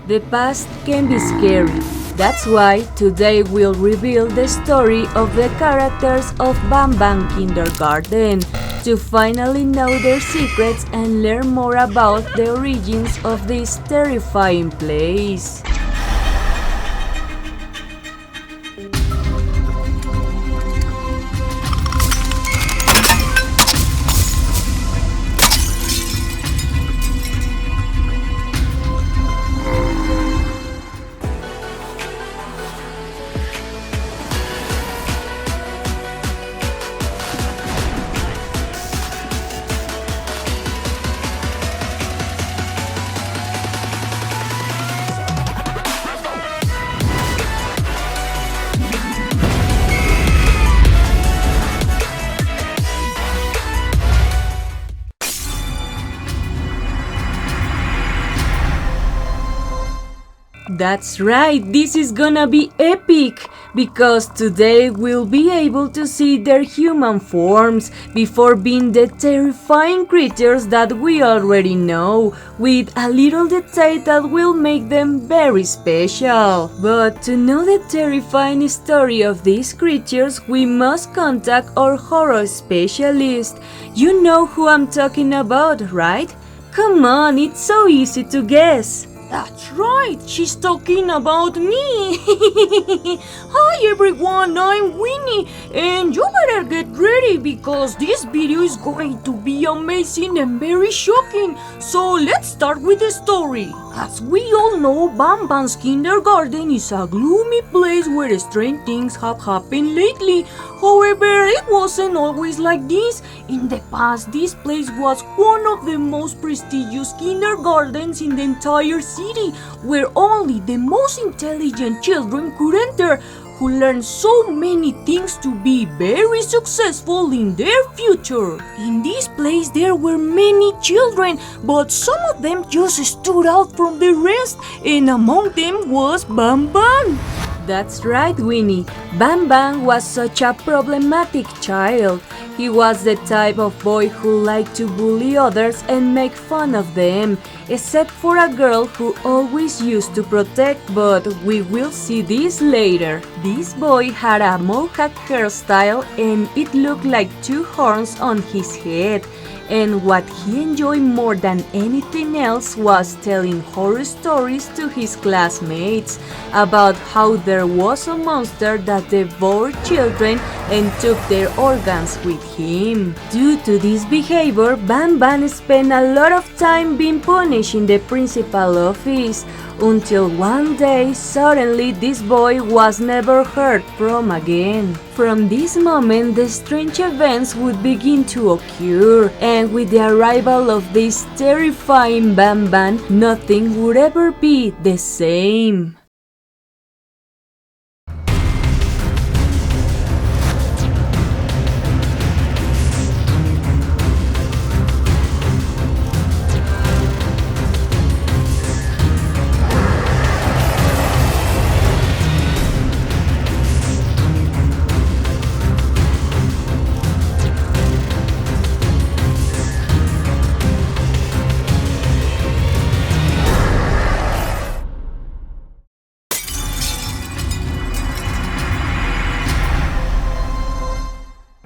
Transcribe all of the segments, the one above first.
The past can be scary. That's why today we'll reveal the story of the characters of BANBAN Kindergarten to finally know their secrets and learn more about the origins of this terrifying place. That's right, this is gonna be epic, because today we'll be able to see their human forms before being the terrifying creatures that we already know, with a little detail that will make them very special. But to know the terrifying story of these creatures, we must contact our horror specialist. You know who I'm talking about, right? Come on, it's so easy to guess. That's right, she's talking about me. Hi everyone, I'm Winnie, and you better get ready because this video is going to be amazing and very shocking. So let's start with the story. As we all know, BANBAN's kindergarten is a gloomy place where strange things have happened lately. However, it wasn't always like this. In the past, this place was one of the most prestigious kindergartens in the entire city, where only the most intelligent children could enter, who learned so many things to be very successful in their future. In this place there were many children, but some of them just stood out from the rest, and among them was BANBAN. That's right, Winnie. BANBAN was such a problematic child. He was the type of boy who liked to bully others and make fun of them, except for a girl who always used to protect, but we will see this later. This boy had a mohawk hairstyle and it looked like two horns on his head. And what he enjoyed more than anything else was telling horror stories to his classmates about how there was a monster that devoured children and took their organs with him. Due to this behavior, BANBAN spent a lot of time being punished in the principal's office, until one day, suddenly this boy was never heard from again. From this moment, the strange events would begin to occur, and with the arrival of this terrifying BANBAN, nothing would ever be the same.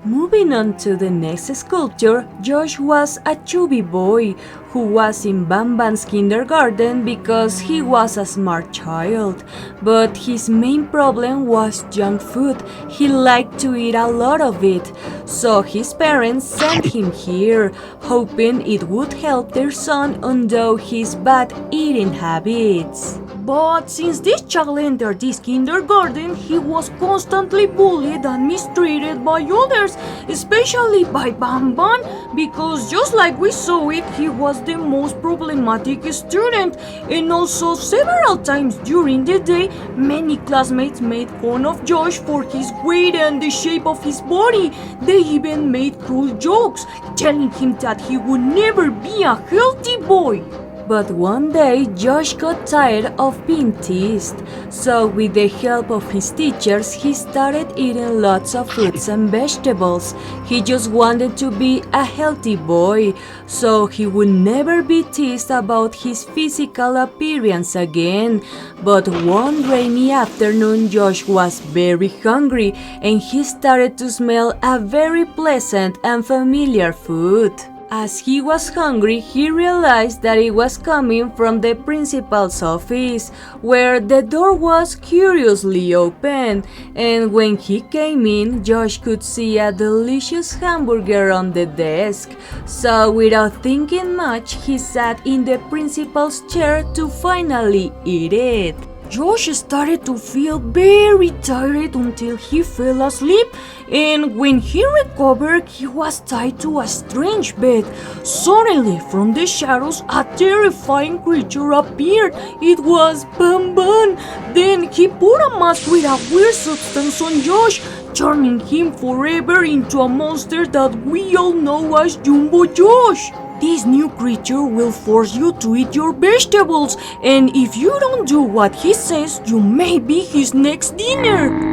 Moving on to the next sculpture, Josh was a chubby boy who was in BANBAN's kindergarten because he was a smart child. But his main problem was junk food. He liked to eat a lot of it. So his parents sent him here, hoping it would help their son undo his bad eating habits. But since this child entered this kindergarten, he was constantly bullied and mistreated by others, especially by BANBAN, because just like we saw it, he was the most problematic student. And also several times during the day, many classmates made fun of Josh for his weight and the shape of his body. They even made cruel jokes, telling him that he would never be a healthy boy. But one day, Josh got tired of being teased, so with the help of his teachers, he started eating lots of fruits and vegetables. He just wanted to be a healthy boy, so he would never be teased about his physical appearance again. But one rainy afternoon, Josh was very hungry, and he started to smell a very pleasant and familiar food. As he was hungry, he realized that it was coming from the principal's office, where the door was curiously open, and when he came in, Josh could see a delicious hamburger on the desk. So without thinking much, he sat in the principal's chair to finally eat it. Josh started to feel very tired until he fell asleep, and when he recovered, he was tied to a strange bed. Suddenly, from the shadows, a terrifying creature appeared. It was BANBAN. Then he put a mask with a weird substance on Josh, turning him forever into a monster that we all know as Jumbo Josh. This new creature will force you to eat your vegetables, and if you don't do what he says, you may be his next dinner.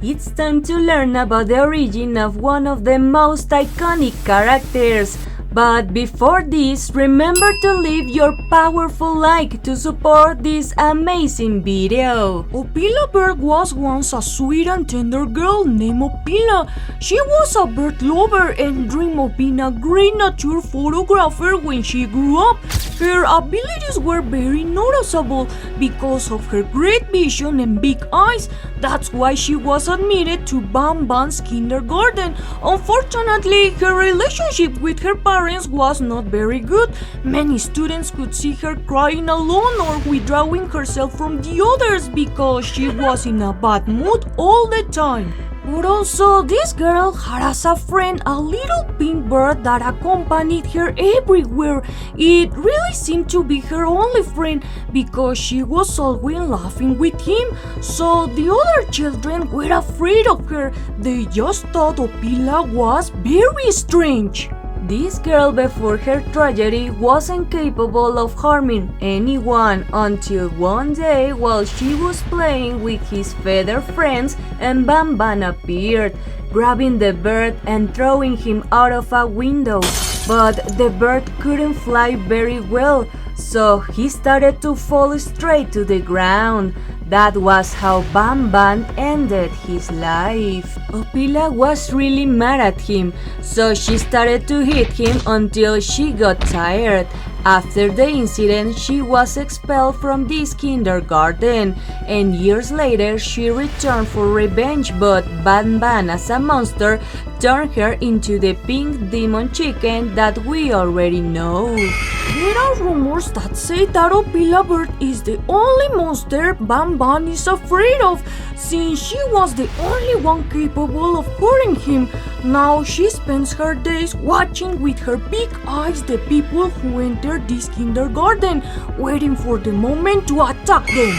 It's time to learn about the origin of one of the most iconic characters. But before this, remember to leave your powerful like to support this amazing video. Opila Bird was once a sweet and tender girl named Opila. She was a bird lover and dreamed of being a great nature photographer when she grew up. Her abilities were very noticeable because of her great vision and big eyes. That's why she was admitted to BANBAN's kindergarten. Unfortunately, her relationship with her parents was not very good. Many students could see her crying alone or withdrawing herself from the others because she was in a bad mood all the time. But also, this girl had as a friend a little pink bird that accompanied her everywhere. It really seemed to be her only friend because she was always laughing with him. So the other children were afraid of her. They just thought Opila was very strange. This girl before her tragedy wasn't capable of harming anyone until one day while she was playing with his feather friends and BANBAN appeared, grabbing the bird and throwing him out of a window. But the bird couldn't fly very well, so he started to fall straight to the ground. That was how BANBAN ended his life. Opila was really mad at him, so she started to hit him until she got tired. After the incident, she was expelled from this kindergarten, and years later she returned for revenge, but BANBAN as a monster turned her into the pink demon chicken that we already know. There are rumors that say that Opila Bird is the only monster BANBAN is afraid of, since she was the only one capable of hurting him. Now she spends her days watching with her big eyes the people who enter this kindergarten, waiting for the moment to attack them.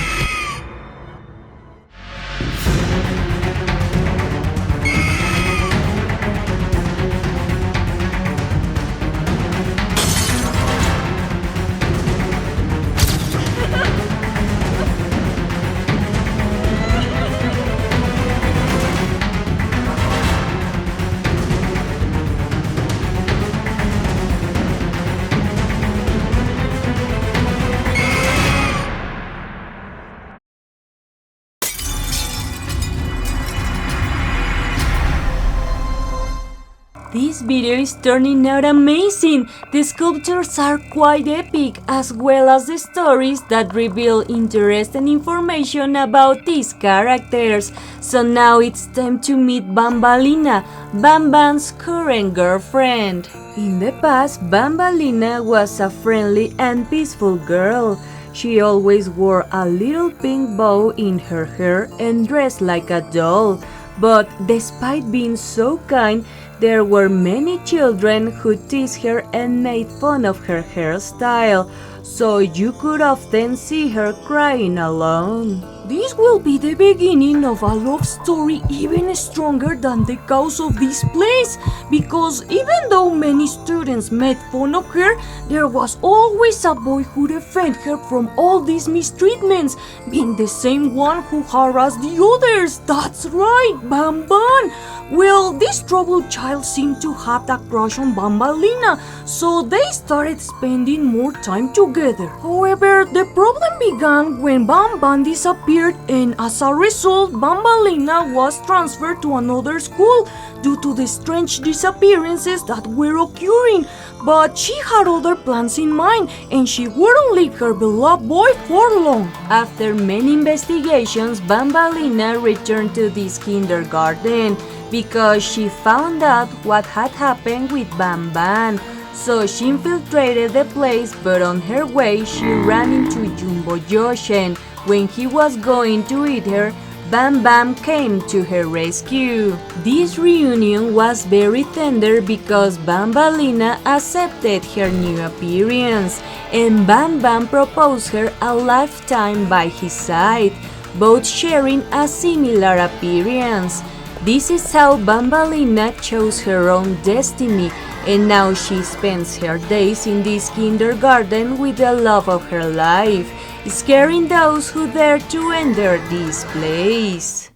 video is turning out amazing. The sculptures are quite epic, as well as the stories that reveal interesting information about these characters. So now it's time to meet Bambalina, BANBAN's current girlfriend. In the past, Bambalina was a friendly and peaceful girl. She always wore a little pink bow in her hair and dressed like a doll. But despite being so kind, there were many children who teased her and made fun of her hairstyle, so you could often see her crying alone. This will be the beginning of a love story even stronger than the cause of this place, because even though many students made fun of her, there was always a boy who defended her from all these mistreatments, being the same one who harassed the others. That's right, BANBAN! Well, this troubled child seemed to have a crush on Bambalina, so they started spending more time together. However, the problem began when BANBAN disappeared, and as a result, Bambalina was transferred to another school due to the strange disappearances that were occurring. But she had other plans in mind, and she wouldn't leave her beloved boy for long. After many investigations, Bambalina returned to this kindergarten because she found out what had happened with BANBAN. So she infiltrated the place, but on her way she ran into Jumbo Yoshen. When he was going to eat her, BANBAN came to her rescue. This reunion was very tender because Bambalina accepted her new appearance, and BANBAN proposed her a lifetime by his side, both sharing a similar appearance. This is how Bambalina chose her own destiny, and now she spends her days in this kindergarten with the love of her life, scaring those who dare to enter this place.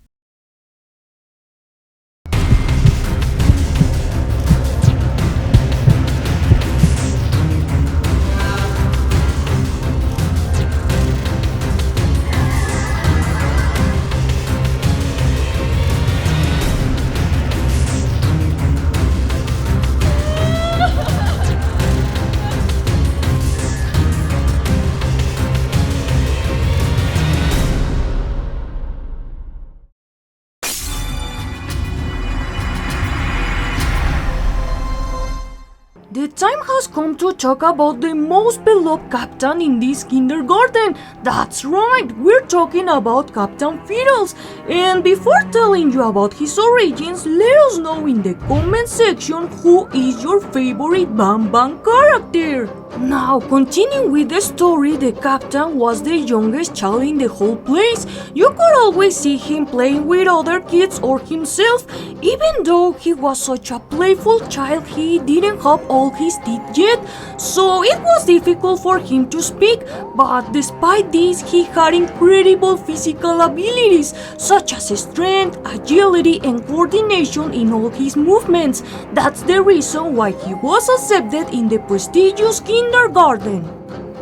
The time has come to talk about the most beloved captain in this kindergarten. That's right, we're talking about Captain Fiddles. And before telling you about his origins, let us know in the comment section who is your favorite BANBAN character. Now, continuing with the story, the captain was the youngest child in the whole place. You could always see him playing with other kids or himself. Even though he was such a playful child, he didn't have all his teeth yet, so it was difficult for him to speak. But despite this, he had incredible physical abilities, such as strength, agility, and coordination in all his movements. That's the reason why he was accepted in the prestigious kindergarten.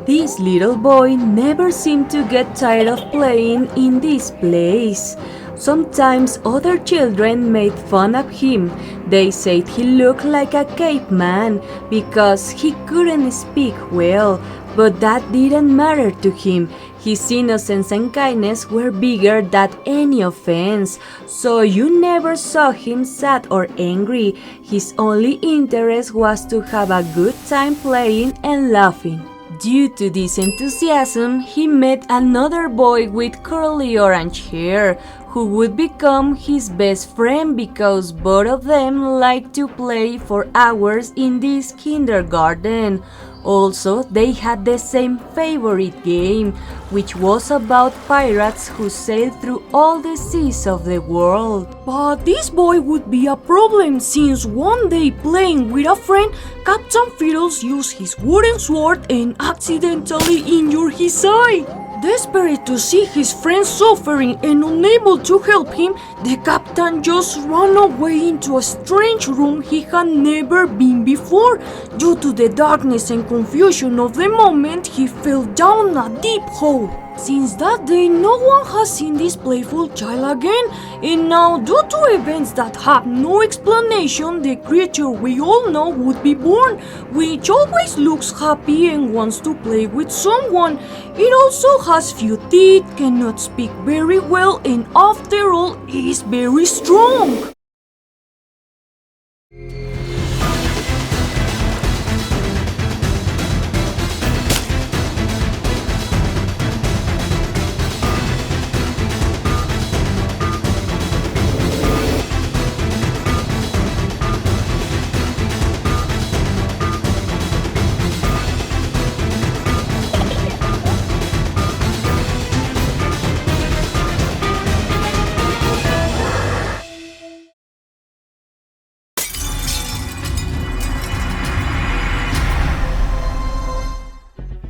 This little boy never seemed to get tired of playing in this place. Sometimes other children made fun of him. They said he looked like a caveman because he couldn't speak well, but that didn't matter to him. His innocence and kindness were bigger than any offense, so you never saw him sad or angry. His only interest was to have a good time playing and laughing. Due to this enthusiasm, he met another boy with curly orange hair, who would become his best friend because both of them liked to play for hours in this kindergarten. Also, they had the same favorite game, which was about pirates who sailed through all the seas of the world. But this boy would be a problem since one day playing with a friend, Captain Fiddles used his wooden sword and accidentally injured his eye. Desperate to see his friend suffering and unable to help him, the captain just ran away into a strange room he had never been before. Due to the darkness and confusion of the moment, he fell down a deep hole. Since that day, no one has seen this playful child again, and now, due to events that have no explanation, the creature we all know would be born, which always looks happy and wants to play with someone. It also has few teeth, cannot speak very well, and after all, is very strong.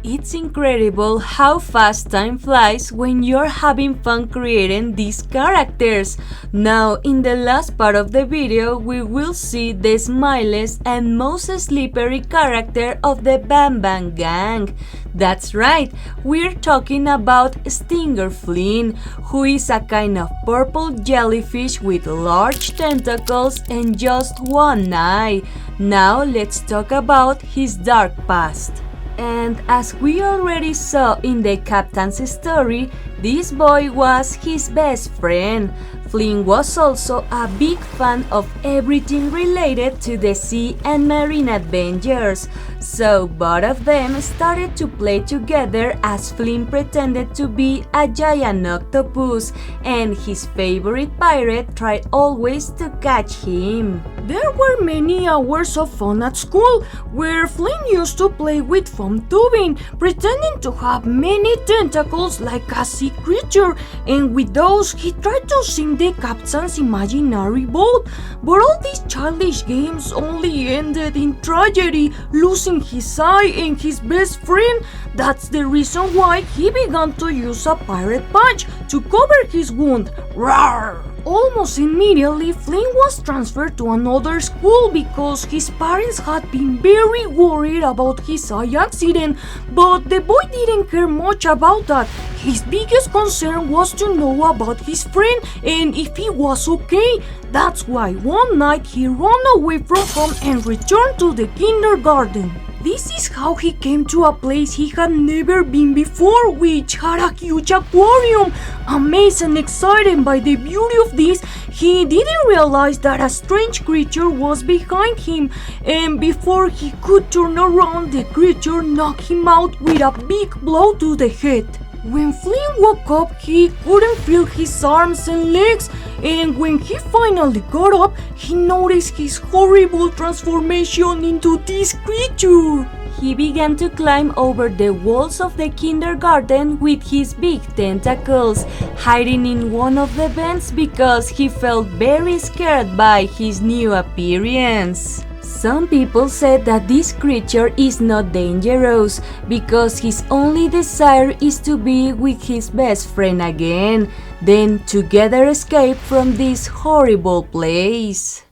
It's incredible how fast time flies when you're having fun creating these characters. Now, in the last part of the video, we will see the smilest and most slippery character of the BANBAN gang. That's right, we're talking about Stinger Flynn, who is a kind of purple jellyfish with large tentacles and just one eye. Now, let's talk about his dark past. And as we already saw in the captain's story, this boy was his best friend. Flynn was also a big fan of everything related to the sea and marine adventures, so both of them started to play together as Flynn pretended to be a giant octopus, and his favorite pirate tried always to catch him. There were many hours of fun at school, where Flynn used to play with foam tubing, pretending to have many tentacles like a sea creature, and with those he tried to sink the captain's imaginary boat. But all these childish games only ended in tragedy, losing his eye and his best friend. That's the reason why he began to use a pirate patch to cover his wound. Rawr! Almost immediately, Flynn was transferred to another school because his parents had been very worried about his eye accident, but the boy didn't care much about that. His biggest concern was to know about his friend and if he was okay. That's why one night he ran away from home and returned to the kindergarten. This is how he came to a place he had never been before, which had a huge aquarium. Amazed and excited by the beauty of this, he didn't realize that a strange creature was behind him, and before he could turn around, the creature knocked him out with a big blow to the head. When Flynn woke up, he couldn't feel his arms and legs, and when he finally got up, he noticed his horrible transformation into this creature. He began to climb over the walls of the kindergarten with his big tentacles, hiding in one of the vents because he felt very scared by his new appearance. Some people said that this creature is not dangerous because his only desire is to be with his best friend again, then together escape from this horrible place.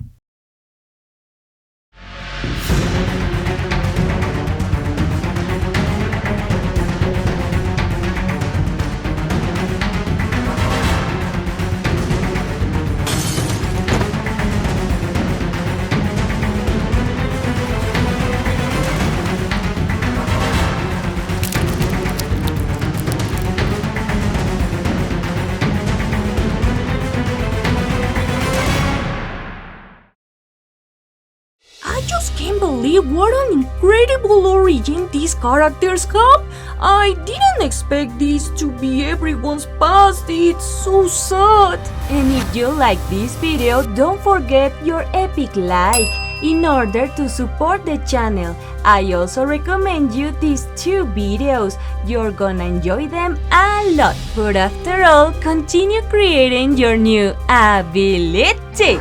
I just can't believe what an incredible origin these characters have. I didn't expect this to be everyone's past. It's so sad. And if you like this video, don't forget your epic like in order to support the channel. I also recommend you these two videos. You're gonna enjoy them a lot. But after all, continue creating your new ability.